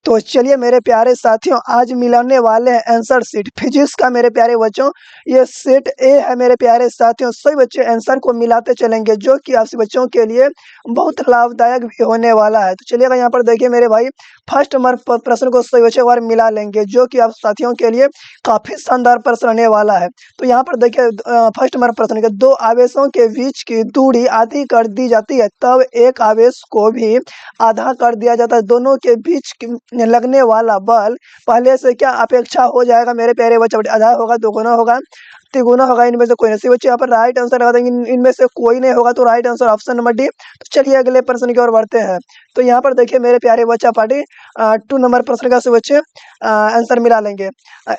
तो चलिए मेरे प्यारे साथियों, आज मिलाने वाले हैं आंसर शीट फिजिक्स का मेरे प्यारे बच्चों। ये सेट ए है मेरे प्यारे साथियों। सभी बच्चे आंसर को मिलाते चलेंगे जो कि आप सभी बच्चों के लिए बहुत लाभदायक भी होने वाला है। तो चलिएगा यहाँ पर देखिए मेरे भाई, फर्स्ट नंबर प्रश्न को सभी बच्चे एक बार मिला लेंगे जो कि आप साथियों के लिए काफी शानदार प्रश्न रहने वाला है। तो यहाँ पर देखिए फर्स्ट नंबर प्रश्न के दो आवेशों के बीच की दूरी आधी कर दी जाती है, तब एक आवेश को भी आधा कर दिया जाता है। दोनों के बीच लगने वाला बल पहले से क्या अपेक्षा हो जाएगा मेरे प्यारे बच्चे? आधा होगा, दोगुना होगा, तिगुना होगा, इनमें से कोई नहीं। बच्चे यहाँ पर राइट आंसर लगा देंगे, इनमें से कोई नहीं होगा तो right answer option number D. तो चलिए अगले प्रश्न की ओर बढ़ते हैं। तो यहाँ पर देखिए मेरे प्यारे बच्चा पार्टी 2 नंबर प्रश्न का से बच्चे आंसर मिला लेंगे।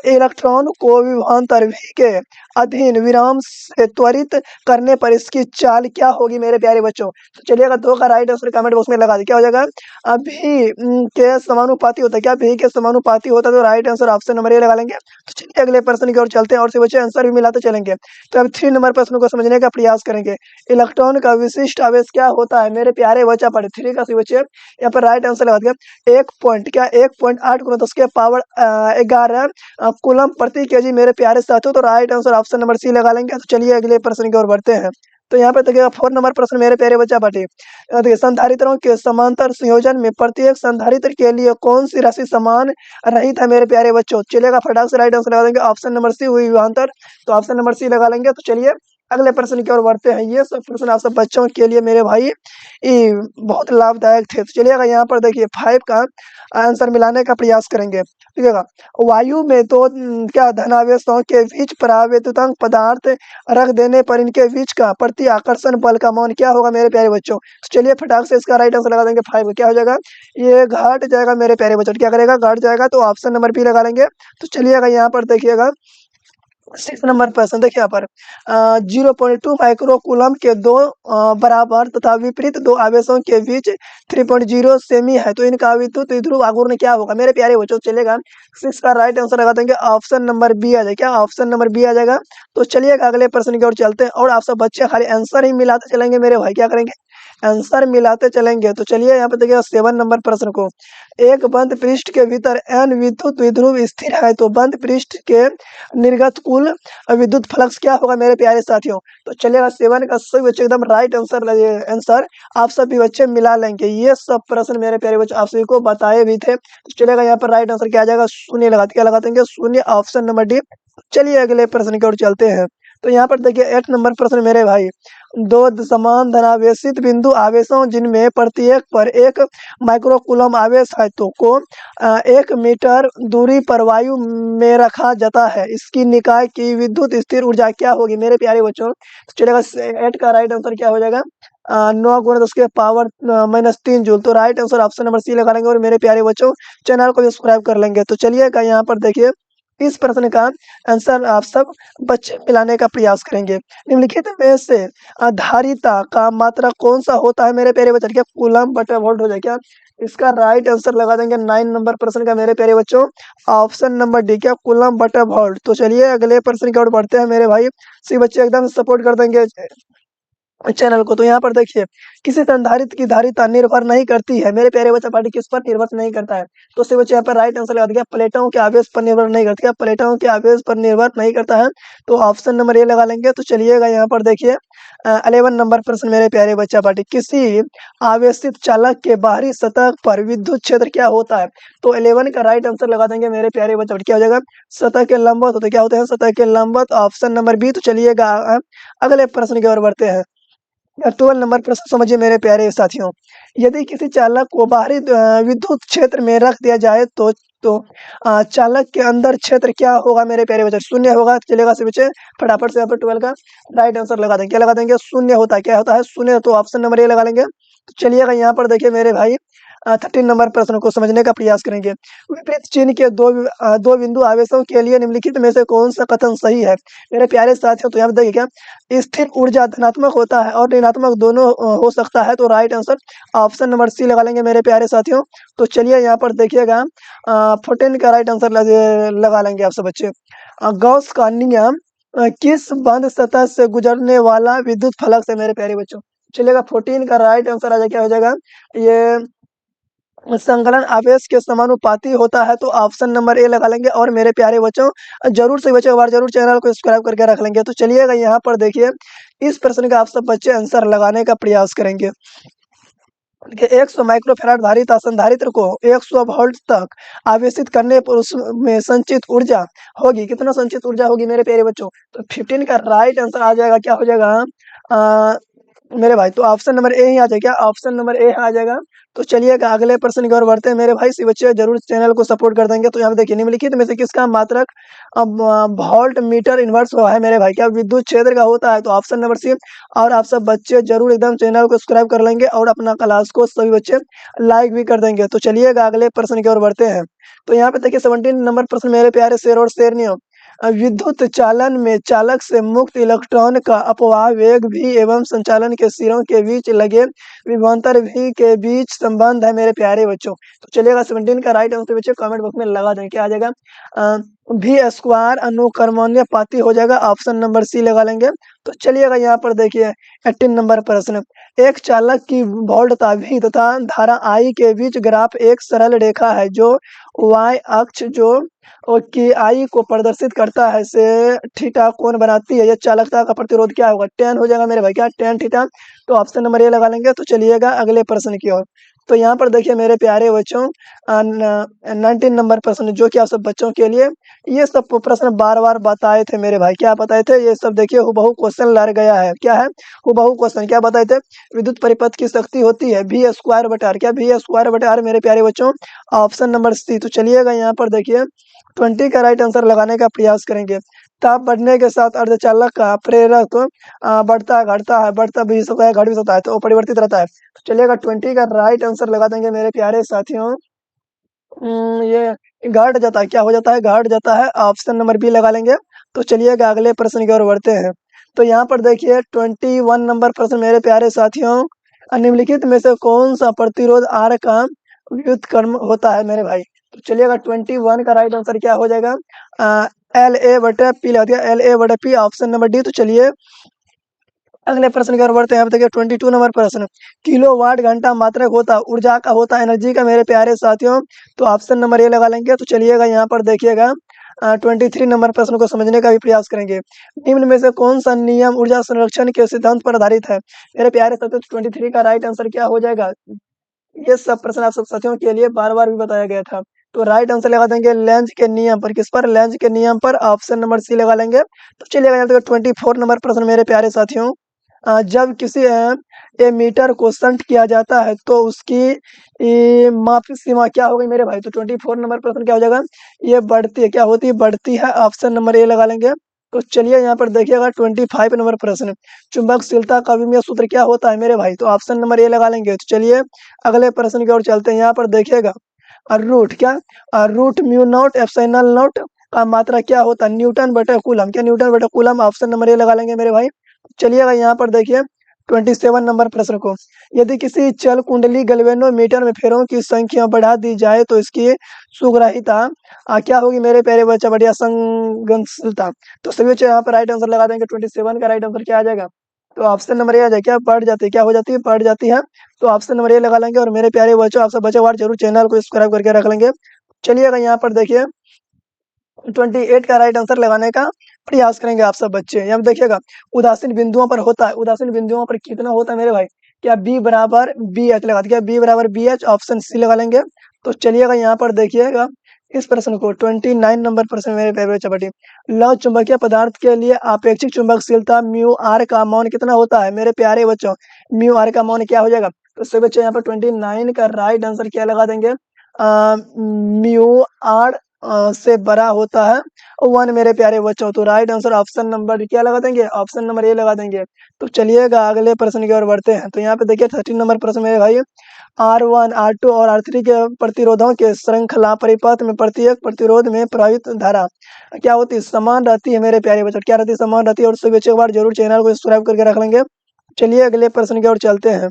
इलेक्ट्रॉन को विभवांतर v के अधीन विराम से त्वरित करने पर इसकी चाल क्या होगी मेरे प्यारे बच्चों? तो चलिए अगर दो का राइट आंसर कमेंट बॉक्स में लगा दे, क्या हो जाएगा? भी के समानुपाती होता है। क्या भी के समानुपाती होता है? तो right answer option number A लगा लेंगे। तो चलिए अगले प्रश्न की ओर चलते हैं और से बच्चे आंसर भी मिलाते चलेंगे। तो अब 3 नंबर प्रश्न को समझने का प्रयास करेंगे। इलेक्ट्रॉन का विशिष्ट आवेश क्या होता है मेरे प्यारे बच्चा? पढ़े 3 का सी बच्चे यहाँ पर राइट आंसर लगा दिया। 1.8 गुना 10 के पावर 11 कूलम प्रति केजी मेरे प्यारे साथियों। तो right answer option number C लगा लेंगे। तो चलिए अगले प्रश्न की ओर बढ़ते हैं। तो यहाँ पर देखिएगा 4 नंबर प्रश्न मेरे प्यारे बच्चा पार्टी देखिए, संधारित्रों के समांतर संयोजन में प्रत्येक संधारित्र के लिए कौन सी राशि समान रहित है मेरे प्यारे बच्चों? चलिएगा फटाक से राइट आंसर लगा देंगे, ऑप्शन नंबर सी हुई विभवांतर। तो ऑप्शन नंबर सी लगा लेंगे। तो चलिए अगले प्रश्न की ओर बढ़ते हैं। ये सब प्रश्न आप सब बच्चों के लिए मेरे भाई ये बहुत लाभदायक थे। तो चलिएगा यहाँ पर देखिए 5 का आंसर मिलाने का प्रयास करेंगे। ठीक है, वायु में तो क्या धनावेशों के बीच परावैद्युतांक पदार्थ रख देने पर इनके बीच का प्रति आकर्षण बल का मान क्या होगा मेरे प्यारे बच्चों? तो चलिए फटाक से इसका राइट आंसर लगा देंगे 5। क्या हो जाएगा? ये घट जाएगा मेरे प्यारे बच्चों। क्या करेगा? घट जाएगा। तो ऑप्शन नंबर बी लगा लेंगे। तो चलिएगा यहाँ पर देखिएगा 6 नंबर प्रश्न देखिए यहाँ पर 0.2 माइक्रो कूलम के दो बराबर तथा विपरीत दो आवेशों के बीच 3.0 सेमी है, तो इनका विद्युत ध्रुव आघूर्ण क्या होगा मेरे प्यारे बच्चों? चलेगा 6 का राइट आंसर लगा देंगे, ऑप्शन नंबर बी आ जाएगा। क्या ऑप्शन नंबर बी आ जाएगा? तो चलिएगा अगले प्रश्न की ओर चलते हैं और आप सब बच्चे खाली आंसर ही मिलाते चलेंगे मेरे भाई। क्या करेंगे? आंसर मिलाते चलेंगे। तो चलिए यहाँ पे देखिए 7 नंबर प्रश्न को, एक बंद पृष्ठ के भीतर n विद्युत द्विध्रुव स्थिर है, तो बंद पृष्ठ के निर्गत कुल विद्युत फ्लक्स क्या होगा मेरे प्यारे साथियों? तो चलिएगा 7 का सभी बच्चे एकदम राइट आंसर आंसर आप सभी बच्चे मिला लेंगे। ये सब प्रश्न मेरे प्यारे बच्चे आप सभी को बताए भी थे। तो चलिएगा यहाँ पर राइट आंसर क्या आ जाएगा? शून्य क्या लगा देंगे? शून्य, ऑप्शन नंबर डी। चलिए अगले प्रश्न की ओर चलते हैं। तो यहाँ पर देखिए 8 नंबर प्रश्न मेरे भाई, दो समान धनावेशित बिंदु आवेशों जिनमें प्रत्येक पर 1 माइक्रो कूलम आवेश है तो को 1 मीटर दूरी पर वायु में रखा जाता है, इसकी निकाय की विद्युत स्थिर ऊर्जा क्या होगी मेरे प्यारे बच्चों? तो चलेगा 8 का राइट आंसर क्या हो जाएगा? 9 गुना 10 के पावर -3 जूल। तो right answer option number C लगा लेंगे और मेरे प्यारे बच्चों चैनल को सब्सक्राइब कर लेंगे। तो चलिएगा यहाँ पर देखिए इस प्रश्न का आंसर आप सब बच्चे मिलाने का प्रयास करेंगे। निम्नलिखित में से धारिता का मात्रा कौन सा होता है मेरे प्यारे बच्चों? क्या कूलम बटा वोल्ट हो जाए? क्या इसका राइट आंसर लगा देंगे 9 नंबर प्रश्न का मेरे प्यारे बच्चों, ऑप्शन नंबर डी। क्या कूलम बटा वोल्ट। तो चलिए अगले प्रश्न की ओर बढ़ते हैं मेरे भाई। सी बच्चे एकदम सपोर्ट कर देंगे चैनल को। तो यहाँ पर देखिए किसी संधारित्र की धारिता निर्भर नहीं करती है मेरे प्यारे बच्चा पार्टी, किस पर निर्भर नहीं करता है? तो से बच्चे यहाँ पर राइट आंसर लगा दिया, प्लेटों के आवेश पर निर्भर नहीं करती है। प्लेटों के आवेश पर निर्भर नहीं करता है, तो ऑप्शन नंबर ए लगा लेंगे। तो चलिएगा यहाँ पर देखिए 11 नंबर प्रश्न मेरे प्यारे बच्चा पार्टी, किसी आवेशित चालक के बाहरी सतह पर विद्युत क्षेत्र क्या होता है? तो 11 का राइट आंसर लगा देंगे मेरे प्यारे बच्चा। क्या हो जाएगा? सतह के लंबवत होते क्या होते हैं? सतह के लंबवत, ऑप्शन नंबर बी। तो चलिएगा अगले प्रश्न की ओर बढ़ते हैं। 12 नंबर प्रश्न समझिए मेरे प्यारे साथियों, यदि किसी चालक को बाहरी विद्युत क्षेत्र में रख दिया जाए तो चालक के अंदर क्षेत्र क्या होगा मेरे प्यारे बच्चे? शून्य होगा। चलेगा से बच्चे फटाफट से यहाँ पर 12 का राइट आंसर लगा देंगे। क्या लगा देंगे? शून्य होता है। क्या होता है? शून्य। तो ऑप्शन नंबर ए लगा लेंगे। तो चलिएगा यहाँ पर देखिए मेरे भाई 13 नंबर प्रश्न को समझने का प्रयास करेंगे। विपरीत चिन्ह के दो बिंदु आवेशों के लिए निम्नलिखित में से कौन सा कथन सही है मेरे प्यारे साथियों? तो यहाँ पर देखिए क्या स्थिर ऊर्जा धनात्मक होता है और ऋणात्मक दोनों हो सकता है, तो right answer option number C लगा लेंगे मेरे प्यारे साथियों। तो चलिए यहाँ पर देखिएगा 14 का राइट आंसर लगा लेंगे आप सब बच्चे। गॉस का नियम किस बंद सतह से गुजरने वाला विद्युत फलक से मेरे प्यारे बच्चों? चलिएगा 14 का राइट आंसर आ जाए क्या हो जाएगा? ये संकलन आवेश के समानुपाती होता है, तो ऑप्शन नंबर ए लगा लेंगे। और मेरे प्यारे बच्चों, ज़रूर से बच्चों एक बार ज़रूर चैनल को सब्सक्राइब करके रख लेंगे। तो चलिएगा यहाँ पर देखिए, इस प्रश्न का आप सब बच्चे आंसर लगाने का प्रयास करेंगे। देखिए, 100 माइक्रोफैराड धारिता संधारित्र को 100 वोल्ट तक आवेशित करने पर उसमें संचित ऊर्जा होगी, कितना संचित ऊर्जा होगी मेरे प्यारे बच्चों? तो 15 का राइट आंसर आ जाएगा, क्या हो जाएगा मेरे भाई? तो ऑप्शन नंबर ए ही आ जाएगा, ऑप्शन नंबर ए आ जाएगा। तो चलिएगा अगले प्रश्न की ओर बढ़ते हैं मेरे भाई। सी बच्चे जरूर चैनल को सपोर्ट कर देंगे। तो यहाँ पे देखिए, निम्नलिखित में से किसका मात्रक अब वोल्ट मीटर इनवर्स हुआ है मेरे भाई? क्या विद्युत क्षेत्र का होता है? तो ऑप्शन नंबर सी। और आप सब बच्चे जरूर एकदम चैनल को सब्सक्राइब कर लेंगे और अपना क्लास को सभी बच्चे लाइक भी कर देंगे। तो चलिएगा अगले प्रश्न की ओर बढ़ते हैं। तो यहाँ पे देखिए 17 नंबर प्रश्न मेरे प्यारे शेर और शेरनियों, विद्युत चालन में चालक से मुक्त इलेक्ट्रॉन का अपवाह वेग v एवं संचालन के सिरों के बीच लगे विभवांतर v के बीच संबंध है मेरे प्यारे बच्चों। तो चलिएगा 17 का राइट आंसर बच्चों कमेंट बॉक्स में लगा दें, क्या आ जाएगा? v स्क्वायर अनुक्रमण्यपाती हो जाएगा, ऑप्शन नंबर सी लगा लेंगे। तो चलिएगा यहाँ पर देखिए 18 नंबर प्रश्न, एक चालक की वोल्टता v तथा धारा I के बीच ग्राफ एक सरल रेखा है जो y अक्ष जो कि I को प्रदर्शित करता है से थीटा कोण बनाती है। यह चालकता का प्रतिरोध क्या होगा? 10 हो जाएगा मेरे भाई, क्या 10 थीटा? तो ऑप्शन नंबर ए लगा लेंगे। तो चलिएगा अगले प्रश्न की ओर। तो यहाँ पर देखिए मेरे प्यारे बच्चों, 19 नंबर प्रश्न जो कि आप सब बच्चों के लिए, ये सब प्रश्न बार बार बताए थे मेरे भाई। क्या बताए थे? ये सब देखिए हुबहू क्वेश्चन लड़ गया है। क्या है? हुबहू क्वेश्चन क्या बताए थे? विद्युत परिपथ की शक्ति होती है v स्क्वायर बटा r। क्या v स्क्वायर बटा r मेरे प्यारे बच्चों? Option number C. तो चलिएगा यहाँ पर देखिए 20 का राइट आंसर लगाने का प्रयास करेंगे। ताप बढ़ने के साथ अर्धचालक का प्रेरक बढ़ता है, घटता है, बढ़ता भी सकता है, घट भी सकता है, तो वो परिवर्तित रहता है। तो चलिएगा 20 का राइट आंसर लगा देंगे मेरे प्यारे साथियों। ये घट जाता है, क्या हो जाता है? घट जाता है, ऑप्शन नंबर बी लगा लेंगे। तो चलिएगा अगले प्रश्न की ओर बढ़ते हैं। तो यहाँ पर देखिए 21 नंबर प्रश्न मेरे प्यारे साथियों, निम्नलिखित में से कौन सा प्रतिरोध R का व्युत्क्रम होता है मेरे भाई? तो चलिएगा 21 का राइट आंसर क्या हो जाएगा? LA बटा पी लगा दिया, LA बटा पी, ऑप्शन नंबर डी। तो चलिए अगले प्रश्न की ओर बढ़ते हैं। यहाँ पे देखिए 22 नंबर प्रश्न, किलोवाट घंटा मात्रक होता ऊर्जा का होता एनर्जी का मेरे प्यारे साथियों? तो ऑप्शन नंबर ए लगा लेंगे। तो चलिएगा यहाँ पर देखिएगा 23 नंबर प्रश्न को समझने का भी प्रयास करेंगे। निम्न में से कौन सा नियम ऊर्जा संरक्षण के सिद्धांत पर आधारित है मेरे प्यारे साथियों? 23 का राइट आंसर क्या हो जाएगा? ये सब प्रश्न आप सब साथियों के लिए बार बार भी बताया गया था। तो राइट आंसर लगा देंगे लेंज के नियम पर। किस पर? लेंज के नियम पर, ऑप्शन नंबर सी लगा लेंगे। तो चलिएगा यहाँ तक 24 नंबर प्रश्न मेरे प्यारे साथियों, जब किसी एमीटर को शंट किया जाता है तो उसकी मापी सीमा क्या हो गई मेरे भाई? तो 24 नंबर प्रश्न क्या हो जाएगा? ये बढ़ती है, क्या होती है? बढ़ती है, ऑप्शन नंबर ए लगा लेंगे। तो चलिए यहाँ पर देखिएगा 25 नंबर प्रश्न, चुंबकशीलता का विमीय सूत्र क्या होता है मेरे भाई? तो ऑप्शन नंबर ए लगा लेंगे। तो चलिए अगले प्रश्न की ओर चलते हैं। यहाँ पर देखिएगा रूट क्या, root mu naught epsilon naught का मात्रा क्या होता है? न्यूटन बटे कूलम। क्या न्यूटन बटे कूलम? ऑप्शन नंबर ए लगा लेंगे मेरे भाई। चलिएगा यहाँ पर देखिए 27 नंबर प्रश्न को, यदि किसी चल कुंडली गैल्वेनोमीटर में फेरों की संख्या बढ़ा दी जाए तो इसकी सुग्राहिता क्या होगी मेरे प्यारे बच्चा? बढ़िया, संगनशीलता। तो सभी बच्चे यहाँ पर राइट आंसर लगा देंगे। 27 का राइट आंसर क्या आ जाएगा? तो ऑप्शन नंबर ए आ जाएगा। क्या बढ़ जाती है? क्या हो जाती है? बढ़ जाती है। तो ऑप्शन नंबर ए लगा लेंगे। और मेरे प्यारे बच्चों, आप सब बच्चे बार जरूर चैनल को सब्सक्राइब करके रख लेंगे। चलिएगा यहाँ पर देखिए 28 का राइट आंसर लगाने का प्रयास करेंगे आप सब बच्चे। यहाँ पे देखिएगा उदासीन बिंदुओं पर होता है, उदासीन बिंदुओं पर कितना होता है मेरे भाई? क्या बी बराबर बी एच लगा दिया, बी बराबर बी एच, ऑप्शन सी लगा लेंगे। तो चलिएगा यहाँ पर देखिएगा इस प्रश्न को, 29 नंबर प्रश्न मेरे प्यारे चपटी, लौ चुंबकीय पदार्थ के लिए अपेक्षित चुंबकशीलता म्यू आर का मान कितना होता है मेरे प्यारे बच्चों? म्यू आर का मान क्या हो जाएगा? तो सभी बच्चे यहाँ पर 29 का राइट आंसर क्या लगा देंगे? म्यू आर से बड़ा होता है 1 मेरे प्यारे बच्चों। तो राइट आंसर ऑप्शन नंबर क्या लगा देंगे? ऑप्शन नंबर ए लगा देंगे। तो चलिएगा अगले प्रश्न की ओर बढ़ते हैं। तो यहाँ पे देखिए 13 नंबर प्रश्न मेरे भाई, R1 R2 और R3 के प्रतिरोधों के श्रृंखला परिपथ में प्रत्येक प्रतिरोध में प्रवाहित धारा क्या होती है? समान रहती है मेरे प्यारे बच्चों। क्या रहती है? समान रहती है। और सभी बच्चे एक बार जरूर चैनल को सब्सक्राइब करके रख लेंगे। चलिए अगले प्रश्न की ओर चलते हैं।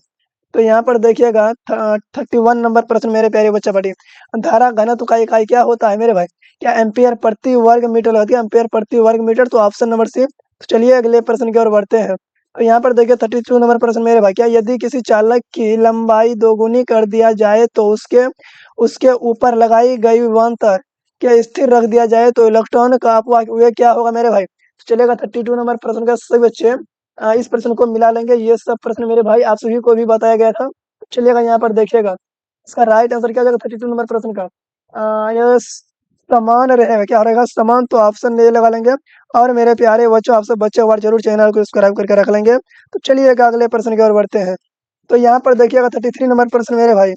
तो यहाँ पर देखिएगा 31 नंबर प्रश्न मेरे प्यारे बच्चा पढ़िए, धारा घनत्व का इकाई क्या होता है मेरे भाई? क्या एम्पियर प्रति वर्ग मीटर होती है? एम्पियर प्रति वर्ग मीटर। तो ऑप्शन नंबर सी। तो चलिए अगले प्रश्न की ओर बढ़ते हैं। तो यहाँ पर देखिए 32 नंबर प्रश्न मेरे भाई, क्या यदि किसी चालक की लंबाई दोगुनी कर दिया जाए तो उसके उसके ऊपर लगाई गई विभवांतर के स्थिर रख दिया जाए तो इलेक्ट्रॉन का अपवाह वे क्या होगा मेरे भाई। तो चलेगा 32 नंबर प्रश्न का सभी बच्चे इस प्रश्न को मिला लेंगे। ये सब प्रश्न मेरे भाई आप सभी को भी बताया गया था। चलिएगा यहाँ पर देखिएगा इसका राइट आंसर क्या हो जाएगा 32 नंबर प्रश्न का। यह समान रहेगा, क्या रहेगा समान, तो ऑप्शन ए लगा लेंगे। और मेरे प्यारे बच्चों आप सब बच्चे और जरूर चैनल को सब्सक्राइब करके रख लेंगे। तो चलिएगा अगले प्रश्न की ओर बढ़ते हैं। तो यहाँ पर देखिएगा 33 नंबर प्रश्न मेरे भाई,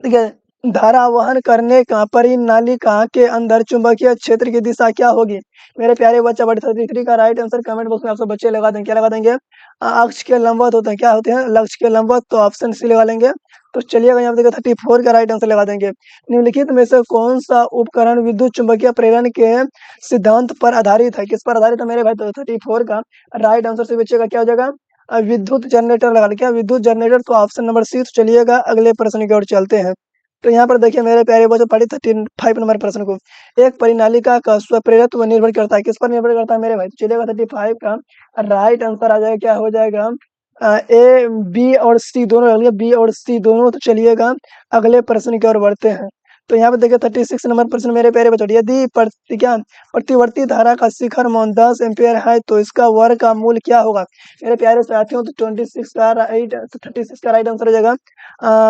ठीक है। धारा वहन करने का परिनालिका के अंदर चुंबकीय क्षेत्र की दिशा क्या होगी मेरे प्यारे बच्चा। बट 33 का राइट आंसर कमेंट बॉक्स में आप सब बच्चे लगा देंगे, क्या लगा देंगे, अक्ष के लंबवत होते हैं, क्या होते हैं, लक्ष्य के लंबवत, तो ऑप्शन सी लगा लेंगे। तो चलिएगा यहाँ पे देखिए 34 का राइट आंसर लगा देंगे। निम्नलिखित में से कौन सा उपकरण विद्युत चुंबकीय प्रेरण के सिद्धांत पर आधारित है, किस पर आधारित है मेरे भाई। तो 34 का राइट आंसर से बच्चे का क्या हो जाएगा, विद्युत जनरेटर लगा, क्या विद्युत जनरेटर, तो ऑप्शन नंबर सी। तो चलिएगा अगले प्रश्न की ओर चलते हैं। तो यहाँ पर देखिए मेरे प्यारे बच्चों पढ़ी 35 नंबर प्रश्न को, एक परिनालिका का स्वप्रेरत्व निर्भर करता है, किस पर निर्भर करता है मेरे भाई। तो चलिएगा 35 का राइट आंसर आ जाएगा, क्या हो जाएगा, ए बी और सी दोनों, बी और सी दोनों। तो चलिएगा अगले प्रश्न की ओर बढ़ते हैं। तो यहाँ पे देखिए 36 नंबर प्रश्न मेरे प्यारे बच्चों, यदि प्रतिवर्ती धारा का शिखर मान 10 एम्पियर है तो इसका वर्ग का मूल्य क्या होगा मेरे प्यारे साथियों। तो 36 का राइट आंसर हो जाएगा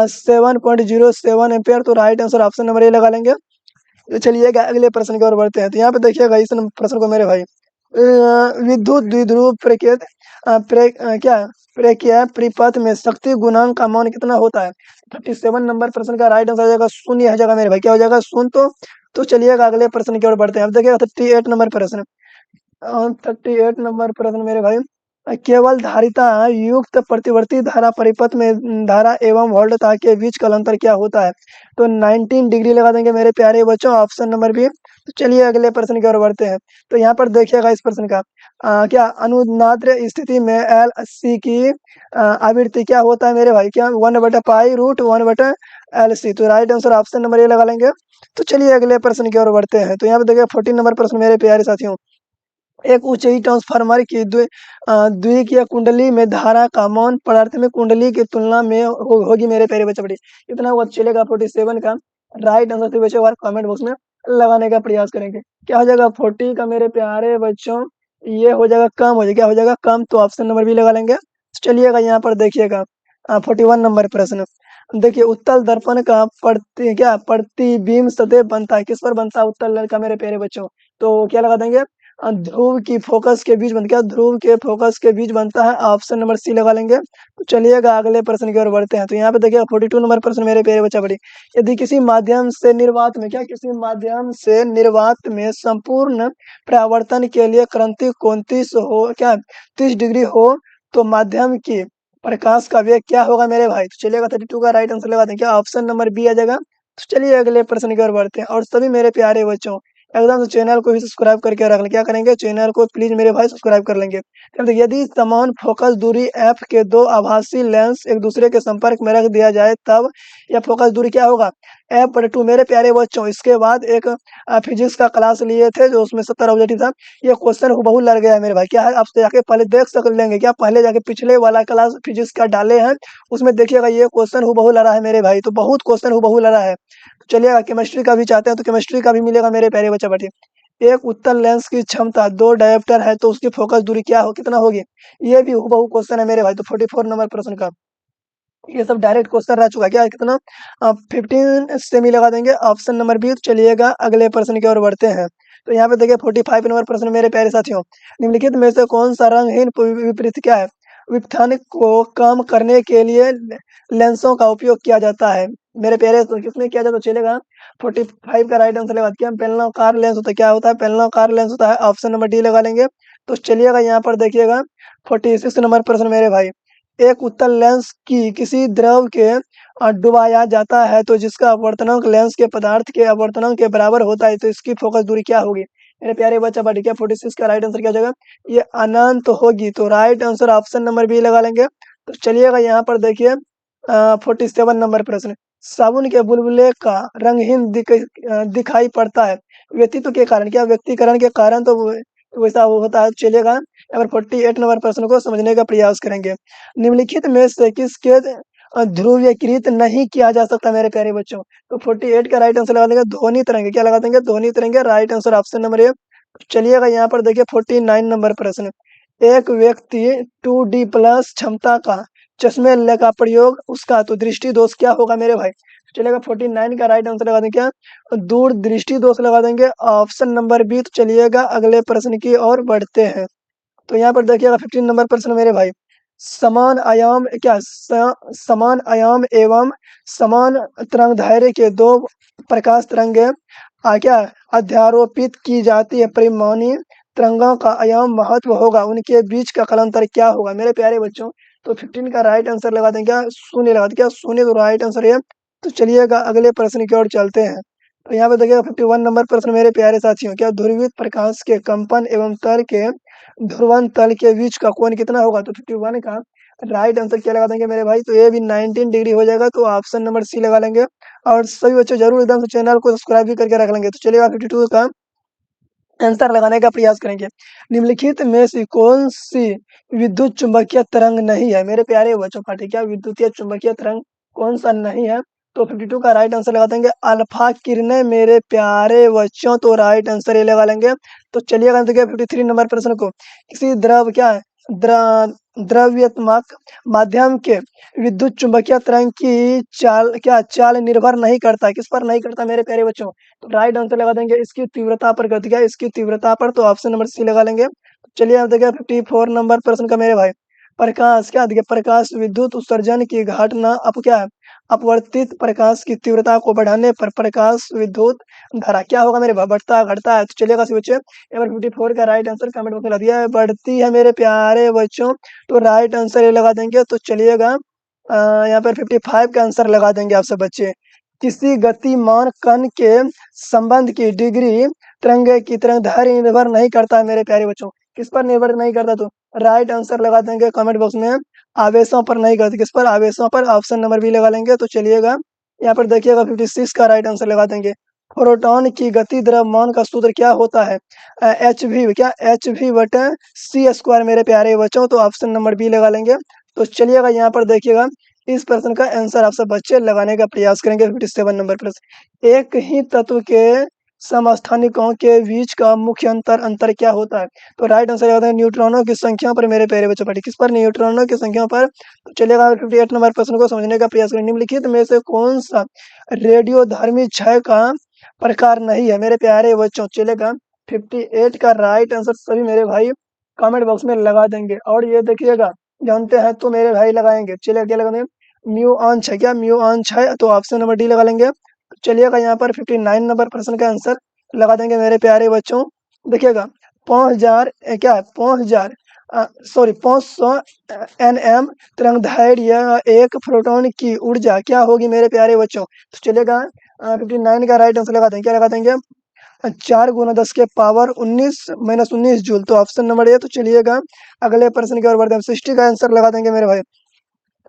7.07 एम्पियर। तो right answer option number A लगा लेंगे। तो चलिएगा अगले प्रश्न की ओर बढ़ते हैं। तो यहाँ पे देखिएगा इस प्रश्न को मेरे भाई, विद्युत द्विध्रुव प्रकृत प्रक्रिया परिपथ में शक्ति गुणांक का मान कितना होता है। 37 नंबर प्रश्न का राइट आंसर हो जाएगा शून्य हो जाएगा मेरे भाई, क्या हो जाएगा, शून्य। तो चलिएगा अगले प्रश्न की ओर बढ़ते हैं। अब देखिएगा 38 नंबर प्रश्न, 38 नंबर प्रश्न मेरे भाई, केवल धारिता युक्त प्रतिवर्ती धारा परिपथ में धारा एवं वोल्टता के बीच का अंतर क्या होता है। तो 19 डिग्री लगा देंगे मेरे प्यारे बच्चों, ऑप्शन नंबर बी। तो चलिए अगले प्रश्न की ओर बढ़ते हैं। तो यहाँ पर देखिएगा इस प्रश्न का क्या अनुनाद्र स्थिति में एल सी की आवृत्ति क्या होता है मेरे भाई, क्या 1/π√1/LC। तो right answer option number A लगा लेंगे। तो चलिए अगले प्रश्न की ओर बढ़ते हैं। तो यहाँ पे देखिए 14 नंबर प्रश्न मेरे प्यारे साथियों, एक ऊंचाई ट्रांसफार्मर की द्विकीय कुंडली में धारा का मान प्राथमिक कुंडली की तुलना में होगी मेरे प्यारे बच्चे बड़ी कितना हुआ। चलेगा 47 का राइट आंसर से बच्चे बार कमेंट बॉक्स में लगाने का प्रयास करेंगे, क्या हो जाएगा 40 का मेरे प्यारे बच्चों, ये हो जाएगा कम, हो जाएगा क्या हो जाएगा कम, तो ऑप्शन नंबर भी लगा लेंगे। चलिएगा यहाँ पर देखिएगा 41 नंबर प्रश्न, देखिए उत्तल दर्पण का प्रतिबिंब सदैव बनता है, किस पर बनता है उत्तल का मेरे प्यारे बच्चों। तो क्या लगा देंगे, ध्रुव की फोकस के बीच बनता है, ध्रुव के फोकस के बीच बनता है, ऑप्शन नंबर सी लगा लेंगे। तो चलिएगा अगले प्रश्न की ओर बढ़ते हैं। तो यहाँ पे देखिए 42 नंबर प्रश्न मेरे प्यारे बच्चा बड़ी, यदि किसी माध्यम से निर्वात में किसी माध्यम से निर्वात में संपूर्ण परावर्तन के लिए क्रांति कोण 30 हो, 30 डिग्री हो तो माध्यम की प्रकाश का वेग क्या होगा मेरे भाई। तो चलिएगा 32 का राइट आंसर लगा दें, क्या ऑप्शन नंबर बी आ जाएगा। तो चलिए अगले प्रश्न की ओर बढ़ते हैं। और सभी मेरे प्यारे बच्चों एकदम से चैनल को भी सब्सक्राइब करके रख लें, क्या करेंगे, चैनल को प्लीज मेरे भाई सब्सक्राइब कर लेंगे। यदि समान फोकस दूरी f के दो आभासी लेंस एक दूसरे के संपर्क में रख दिया जाए तब यह फोकस दूरी क्या होगा, f/2 मेरे प्यारे बच्चों। इसके बाद एक फिजिक्स का क्लास लिए थे जो उसमें 70 ऑब्जेक्टिव था, ये क्वेश्चन हुबहू लग गया है मेरे भाई, क्या है आप जाके पहले देख सक लेंगे, क्या पहले जाके पिछले वाला क्लास फिजिक्स का डाले हैं उसमें देखिएगा ये क्वेश्चन हुबहू लगा है मेरे भाई, तो बहुत क्वेश्चन हुबहू लगा है। चलिएगा केमिस्ट्री का भी चाहते हैं तो केमिस्ट्री का भी मिलेगा मेरे प्यारे बच्चा बैठिए। एक उत्तल लेंस की क्षमता 2 डायोप्टर है तो उसकी फोकस दूरी क्या हो कितना होगी, ये भी हुबहू क्वेश्चन है मेरे भाई। तो 44 नंबर प्रश्न का ये सब डायरेक्ट क्वेश्चन रह चुका है, क्या कितना 15 सेमी लगा देंगे, ऑप्शन नंबर बी। चलिएगा अगले प्रश्न की ओर बढ़ते हैं। तो यहाँ पे देखिए 45 नंबर प्रश्न मेरे प्यारे साथियों, निम्नलिखित में से कौन सा रंगहीन विपरीत क्या है, विपथन को कम करने के लिए लेंसों का उपयोग किया जाता है मेरे प्यारे, तो किसमें किया जाता है। चलेगा 45 का राइट आंसर लगा, क्या बेलनाकार लेंस होता है, क्या होता है बेलनाकार लेंस होता है, ऑप्शन नंबर डी लगा लेंगे। तो चलिएगा यहाँ पर देखिएगा 46 नंबर प्रश्न मेरे भाई, एक उत्तल लेंस की किसी द्रव के डुबाया जाता है तो जिसका अपवर्तनांक लेंस के पदार्थ के अपवर्तनांक के बराबर होता है तो इसकी फोकस दूरी क्या होगी मेरे प्यारे बच्चा बड़ी, क्या 46 का राइट आंसर क्या हो जाएगा, ये अनंत होगी। तो right answer option number B लगा लेंगे। तो चलिएगा यहाँ पर देखिए 47 नंबर प्रश्न, साबुन के बुलबुले का रंगहीन दिखाई पड़ता है व्यक्तित्व के कारण, क्या व्यक्तिकरण के कारण तो वैसा वो होता है। चलिएगा यहाँ पर 48 नंबर प्रश्न को समझने का प्रयास करेंगे। निम्नलिखित में से किसके ध्रुवीकृत नहीं किया जा सकता मेरे प्यारे बच्चों? तो 48 का राइट आंसर लगा देंगे ध्वनि तरंग। क्या लगा देंगे? ध्वनि तरंग। Right answer option number A. चलिएगा यहाँ पर देखिए 49 नंबर प्रश्न। एक व्यक्ति 2D प्लस क्षमता का चश्मे लेने का प्रयोग उसका तो दृष्टि दोष क्या होगा मेरे भाई? चलेगा 49 का राइट आंसर लगा देंगे क्या? दूर दृष्टि दोष लगा देंगे ऑप्शन नंबर बी। तो चलिएगा अगले प्रश्न की ओर बढ़ते हैं। तो यहाँ पर देखिएगा 15 नंबर प्रश्न मेरे भाई। समान आयाम क्या समान आयाम एवं समान तरंगदैर्घ्य के दो प्रकाश तरंगे क्या अध्यारोपित की जाती है। परिमाणी तरंगों का आयाम महत्व होगा, उनके बीच का कालांतर क्या होगा मेरे प्यारे बच्चों? तो 15 का राइट आंसर लगा देंगे क्या? शून्य लगा दें क्या? शून्य तो राइट आंसर है। तो चलिएगा अगले प्रश्न की ओर चलते हैं। तो यहाँ पे देखिएगा 51 नंबर प्रश्न मेरे प्यारे साथियों। क्या ध्रुवित प्रकाश के कंपन एवं तल के ध्रुवन तल के बीच का कोण कितना होगा? तो 51 का राइट आंसर क्या लगा देंगे मेरे भाई? तो ये भी 19 डिग्री हो जाएगा। तो ऑप्शन नंबर सी लगा लेंगे। और सभी बच्चे जरूर एकदम से चैनल को सब्सक्राइब भी करके रख लेंगे। तो चलिएगा 52 का आंसर लगाने का प्रयास करेंगे। निम्नलिखित में से कौन सी विद्युत चुंबकीय तरंग नहीं है मेरे प्यारे बच्चों? पार्टी क्या विद्युतीय चुंबकीय तरंग कौन सा नहीं है? तो 52 का राइट आंसर लगा देंगे अल्फा किरणें मेरे प्यारे बच्चों। तो राइट आंसर ये लगा लेंगे। तो चलिएगा देखिए 53 नंबर प्रश्न को। किसी द्रव क्या है द्रव्यत्मक माध्यम के विद्युत चुंबकीय तरंग की चाल निर्भर नहीं करता। किस पर नहीं करता मेरे प्यारे बच्चों? तो राइट आंसर लगा देंगे इसकी तीव्रता पर करती है। इसकी तीव्रता पर। तो ऑप्शन नंबर सी लगा लेंगे। चलिए अब देखिए 54 नंबर प्रश्न का मेरे भाई। प्रकाश क्या देखिए प्रकाश विद्युत उत्सर्जन की घटना क्या है अपवर्तित प्रकाश की तीव्रता को बढ़ाने पर प्रकाश विद्युत धारा क्या होगा मेरे भाई? बढ़ता घटता है। तो चलिएगा बच्चे यहाँ पर 54 का राइट आंसर कमेंट बॉक्स में लगा दिया है। बढ़ती है मेरे प्यारे बच्चों। तो राइट आंसर ये लगा देंगे। तो चलिएगा यहाँ पर 55 का आंसर लगा देंगे आप सब बच्चे। किसी गतिमान कण के संबंध की डिग्री तरंग की तरंगदैर्घ्य निर्भर नहीं करता है मेरे प्यारे बच्चों। किस पर निर्भर नहीं करता? तो राइट आंसर लगा देंगे कमेंट बॉक्स में। आवेशों पर नहीं करते। किस पर? आवेशों पर। ऑप्शन नंबर बी लगा लेंगे। तो चलिएगा यहाँ पर देखिएगा 56 का राइट आंसर लगा देंगे। प्रोटॉन की गति द्रव्यमान का सूत्र क्या होता है? hv क्या hv/c² मेरे प्यारे बच्चों। तो ऑप्शन नंबर बी लगा लेंगे। तो चलिएगा यहाँ पर देखिएगा इस प्रश्न का आंसर आप सब बच्चे लगाने का प्रयास करेंगे। 57 नंबर प्रश्न। एक ही तत्व के समस्थानिकों के बीच का मुख्य अंतर क्या होता है? तो राइट आंसर होता है न्यूट्रॉनों की संख्या पर मेरे प्यारे बच्चों। पढ़िए किस पर? न्यूट्रॉनों की संख्या पर। तो चलिएगा 58 नंबर प्रश्न को समझने का प्रयास करें। निम्नलिखित में से कौन सा रेडियोधर्मी क्षय का प्रकार नहीं है मेरे प्यारे बच्चों? चलेगा 58 का राइट आंसर सभी मेरे भाई कमेंट बॉक्स में लगा देंगे। और ये देखिएगा जानते हैं तो मेरे भाई लगाएंगे। चलिए क्या लगा देंगे? म्यू ऑन क्षय। क्या म्यू ऑन क्षय? तो ऑप्शन नंबर डी लगा लेंगे। चलिएगा यहाँ पर 59 नंबर प्रश्न का आंसर लगा देंगे मेरे प्यारे बच्चों। देखिएगा 5000 क्या है 5000 सॉरी 500 nm तरंगदैर्घ्य एक प्रोटॉन की ऊर्जा क्या होगी मेरे प्यारे बच्चों? तो चलिएगा 59 का राइट आंसर लगा देंगे। क्या लगा देंगे? 4 × 10 के पावर 19 - 19 जूल। तो ऑप्शन नंबर ए। तो चलिएगा अगले प्रश्न की ओर बढ़ते हैं। 60 का आंसर लगा देंगे मेरे भाई।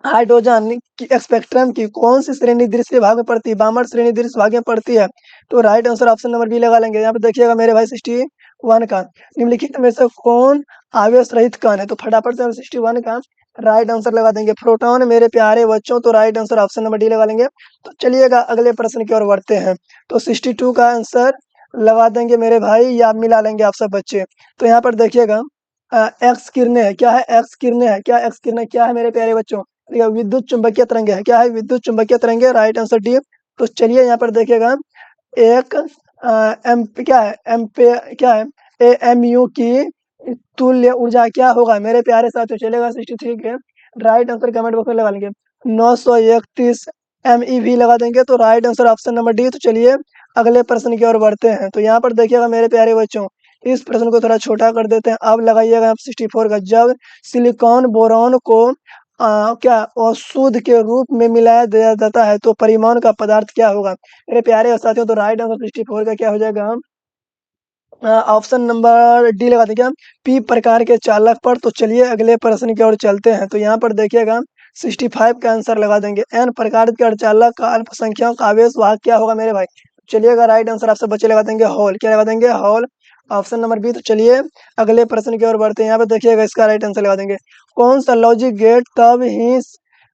हाइड्रोजन की स्पेक्ट्रम की कौन सी श्रेणी दृश्य भाग में पड़ती है? बामर श्रेणी दृश्य भाग में पड़ती है। तो right answer option number B लगा लेंगे। यहाँ पे देखिएगा मेरे भाई 61 का निम्नलिखित में से कौन आवेश रहित कण है? तो फटाफट से 61 का राइट आंसर लगा देंगे प्रोटॉन मेरे प्यारे बच्चों। तो right answer option number D लगा लेंगे। तो चलिएगा अगले प्रश्न की ओर बढ़ते हैं। तो 62 का आंसर लगा देंगे मेरे भाई या मिला लेंगे आप सब बच्चे। तो यहाँ पर देखिएगा एक्स किरणें है। क्या है? एक्स किरणें है। क्या एक्स किरणें क्या है मेरे प्यारे बच्चों? विद्युत चुंबकीय तरंगे है। क्या है? विद्युत चुंबकीय तरंगे। Right answer D. तो चलिए यहाँ पर देखिएगा एक एम क्या है एम्पे क्या है AMU की तुल्य ऊर्जा क्या होगा मेरे प्यारे साथियों? चलेगा 63 के राइट आंसर कमेंट बॉक्स में लगा लेंगे। 931 MeV लगा देंगे। तो right answer option number D. तो चलिए अगले प्रश्न की ओर बढ़ते हैं। तो यहाँ पर देखिएगा मेरे प्यारे बच्चों इस प्रश्न को थोड़ा छोटा कर देते हैं। अब लगाइएगा 64 का। जब सिलिकॉन बोरॉन को क्या अशुद्ध के रूप में मिलाया दिया जाता है तो परिमाण का पदार्थ क्या होगा मेरे प्यारे साथियों? तो राइट आंसर 64 का क्या हो जाएगा? ऑप्शन नंबर डी लगा देंगे पी प्रकार के चालक पर। तो चलिए अगले प्रश्न की ओर चलते हैं। तो यहाँ पर देखिएगा 65 का आंसर लगा देंगे। एन प्रकार के अर्धचालक का अल्पसंख्यक आवेश वाहक क्या होगा मेरे भाई? चलिएगा राइट आंसर आप सब बच्चे लगा देंगे हॉल। क्या लगा देंगे? हॉल। Option number B. तो चलिए अगले प्रश्न की ओर बढ़ते हैं। यहाँ पे देखिएगा, इसका राइट आंसर लगा देंगे। कौन सा लॉजिक गेट तब ही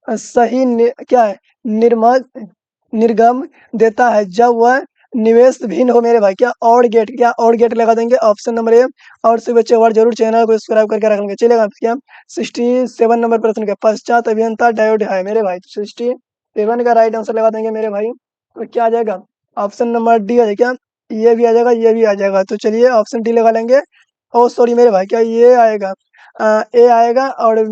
सही क्या है निर्गम देता है जब वह निवेश भिन्न हो मेरे भाई। क्या और गेट लगा देंगे ऑप्शन नंबर ए। और से बच्चे और जरूर चैनल को सब्सक्राइब करके रख लेंगे। चलेगा क्या 67 नंबर प्रश्न का पश्चात अभियंता डायोड है मेरे भाई। 67 का राइट आंसर लगा देंगे मेरे भाई। तो क्या आ जाएगा, ऑप्शन नंबर डी आ जाएगा। क्या ये भी आ जाएगा, ये भी आ जाएगा। तो चलिए ऑप्शन डी लगा लेंगे। ओ सॉरी मेरे भाई, क्या ये आएगा, ए आएगा और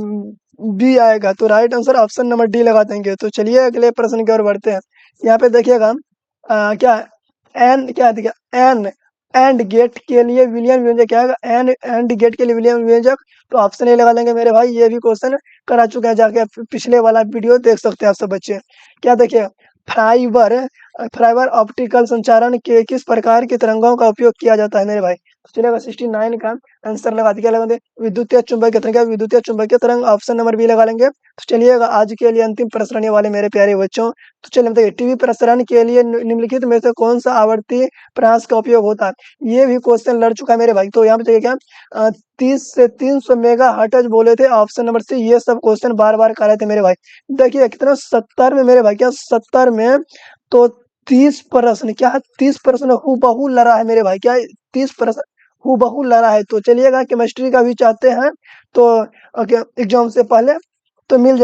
बी आएगा। तो right answer option number D लगा देंगे। तो चलिए अगले प्रश्न की ओर बढ़ते हैं। यहाँ पे देखिएगा क्या क्या देखिए एन एंड गेट के लिए विलियम व्यंजक क्या है, एंड गेट के लिए विलियम व्यंजक। तो ऑप्शन ए लगा लेंगे मेरे भाई। ये भी क्वेश्चन करा चुका है, जाके पिछले वाला वीडियो देख सकते हैं आप सब बच्चे। क्या देखिए, फाइबर फाइबर ऑप्टिकल संचारण के किस प्रकार की तरंगों का उपयोग किया जाता है मेरे भाई। तो चलेगा 69 का आंसर लगा दिया, लगा दे विद्युतीय चुंबकीय तरंग। विद्युतीय चुंबकीय तरंग ऑप्शन नंबर बी लगा लेंगे। तो चलिएगा आज के लिए अंतिम प्रश्न रहने वाले मेरे प्यारे बच्चों। तो चलिए देखिए, टीवी प्रसारण के लिए निम्नलिखित में से कौन सा आवर्ती प्रयास का उपयोग होता है। ये भी क्वेश्चन लड़ चुका है मेरे भाई। तो यहाँ पे देखिए क्या 30 से 300 मेगा हर्ट्ज बोले थे ऑप्शन नंबर सी। ये सब क्वेश्चन बार बार कर रहे थे मेरे भाई। देखिए कितना 70 में मेरे भाई, क्या 70 में तो 30 प्रश्न, क्या 30 प्रश्न हूबहू लड़ा है मेरे भाई। क्या 30 प्रश्न हूबहू लड़ा है। तो चलिएगा केमिस्ट्री का भी चाहते हैं तो एग्जाम से पहले तो मिल